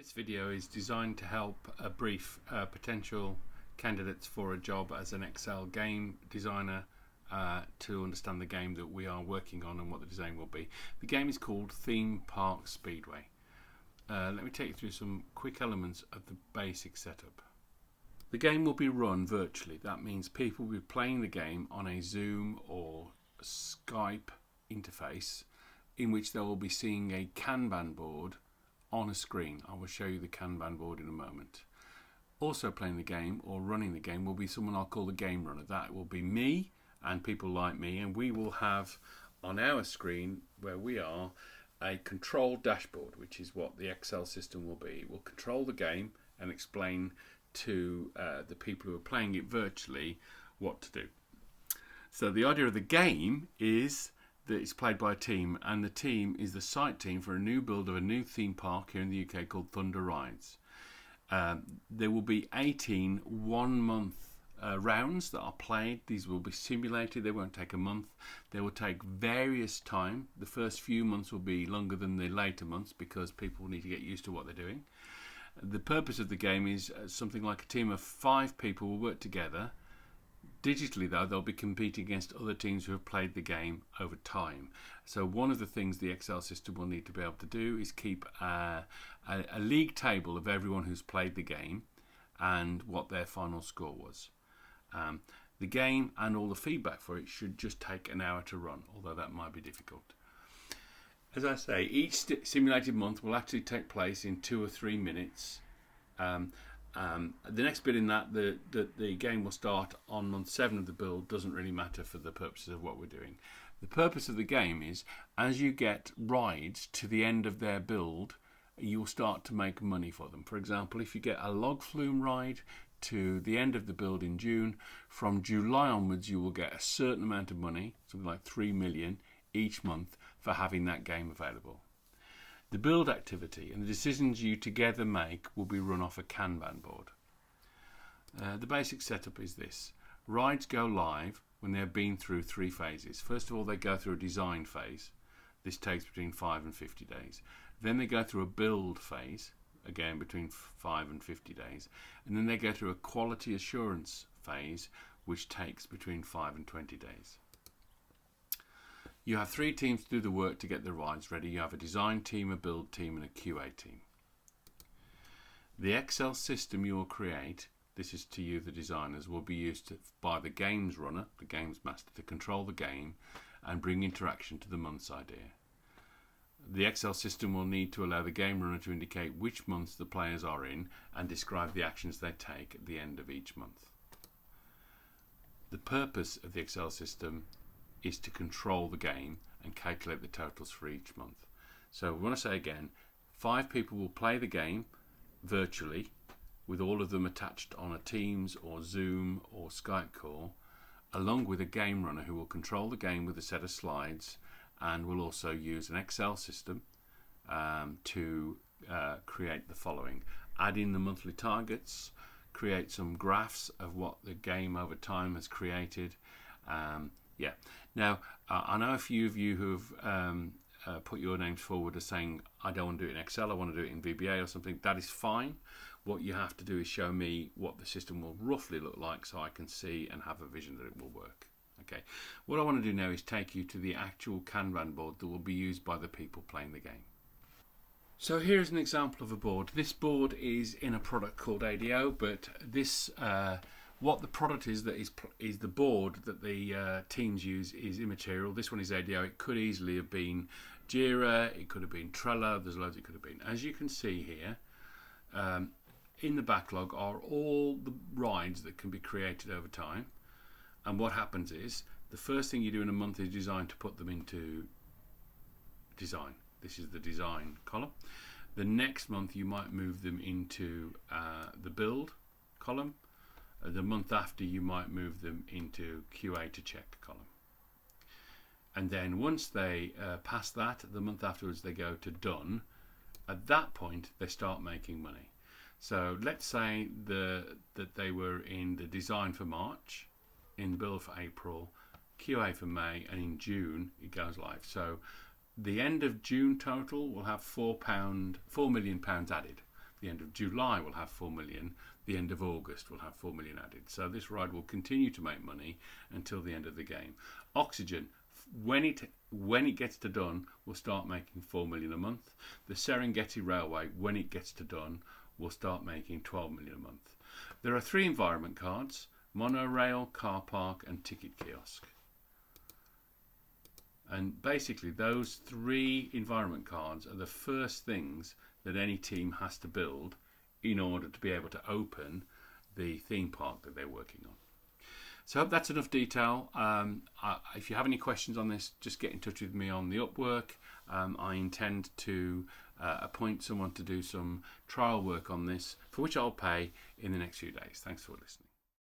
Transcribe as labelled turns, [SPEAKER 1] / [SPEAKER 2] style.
[SPEAKER 1] This video is designed to help brief potential candidates for a job as an Excel game designer to understand the game that we are working on and what the design will be. The game is called Theme Park Speedway. Let me take you through some quick elements of the basic setup. The game will be run virtually. That means people will be playing the game on a Zoom or Skype interface in which they will be seeing a Kanban board on a screen. I will show you the Kanban board in a moment. Also playing the game or running the game will be someone I'll call the game runner. That will be me and people like me, and we will have on our screen where we are a control dashboard, which is what the Excel system will be. It will control the game and explain to the people who are playing it virtually what to do. So the idea of the game is that it's played by a team, and the team is the site team for a new build of a new theme park here in the UK called Thunder Rides. There will be 18 one-month rounds that are played. These will be simulated. They won't take a month. They will take various time. The first few months will be longer than the later months because people need to get used to what they're doing. The purpose of the game is something like a team of 5 people will work together. Digitally, though, they'll be competing against other teams who have played the game over time. So one of the things the Excel system will need to be able to do is keep a league table of everyone who's played the game and what their final score was. The game and all the feedback for it should just take an hour to run, although that might be difficult. As I say, each simulated month will actually take place in 2 or 3 minutes. The next bit in that, the game will start on month 7 of the build, doesn't really matter for the purposes of what we're doing. The purpose of the game is, as you get rides to the end of their build, you'll start to make money for them. For example, if you get a log flume ride to the end of the build in June, from July onwards you will get a certain amount of money, something like 3 million each month, for having that game available. The build activity and the decisions you together make will be run off a Kanban board. The basic setup is this. Rides go live when they have been through 3 phases. First of all, they go through a design phase. This takes between 5 and 50 days. Then they go through a build phase, again between 5 and 50 days. And then they go through a quality assurance phase, which takes between 5 and 20 days. You have 3 teams to do the work to get the rides ready. You have a design team, a build team, and a QA team. The Excel system you will create, this is to you the designers, will be used by the games runner, the games master, to control the game and bring interaction to the month's idea. The Excel system will need to allow the game runner to indicate which months the players are in and describe the actions they take at the end of each month. The purpose of the Excel system is to control the game and calculate the totals for each month. So we want to say again, 5 people will play the game virtually with all of them attached on a Teams or Zoom or Skype call, along with a game runner who will control the game with a set of slides and will also use an Excel system to create the following. Add in the monthly targets, create some graphs of what the game over time has created. Now, I know a few of you who have put your names forward as saying, I don't want to do it in Excel, I want to do it in VBA or something. That is fine. What you have to do is show me what the system will roughly look like so I can see and have a vision that it will work. Okay. What I want to do now is take you to the actual Kanban board that will be used by the people playing the game. So here's an example of a board. This board is in a product called ADO, but this what the product is that is the board that the teams use is immaterial. This one is ADO. It could easily have been Jira, it could have been Trello, there's loads it could have been. As you can see here, in the backlog are all the rides that can be created over time. And what happens is, the first thing you do in a month is design to put them into design. This is the design column. The next month you might move them into the build column. The month after you might move them into QA to check column. And then once they pass that, the month afterwards they go to done. At that point they start making money. So let's say that they were in the design for March, in the build for April, QA for May, and in June it goes live. So the end of June total will have £4 million added. the end of July will have 4 million, the end of August will have 4 million added. So this ride will continue to make money until the end of the game. Oxygen, when it gets to done, will start making 4 million a month. The Serengeti Railway, when it gets to done, will start making 12 million a month. There are 3 environment cards: monorail, car park and ticket kiosk. And basically those 3 environment cards are the first things that any team has to build in order to be able to open the theme park that they're working on. So I hope that's enough detail. If you have any questions on this, just get in touch with me on the Upwork. I intend to appoint someone to do some trial work on this, for which I'll pay in the next few days. Thanks for listening.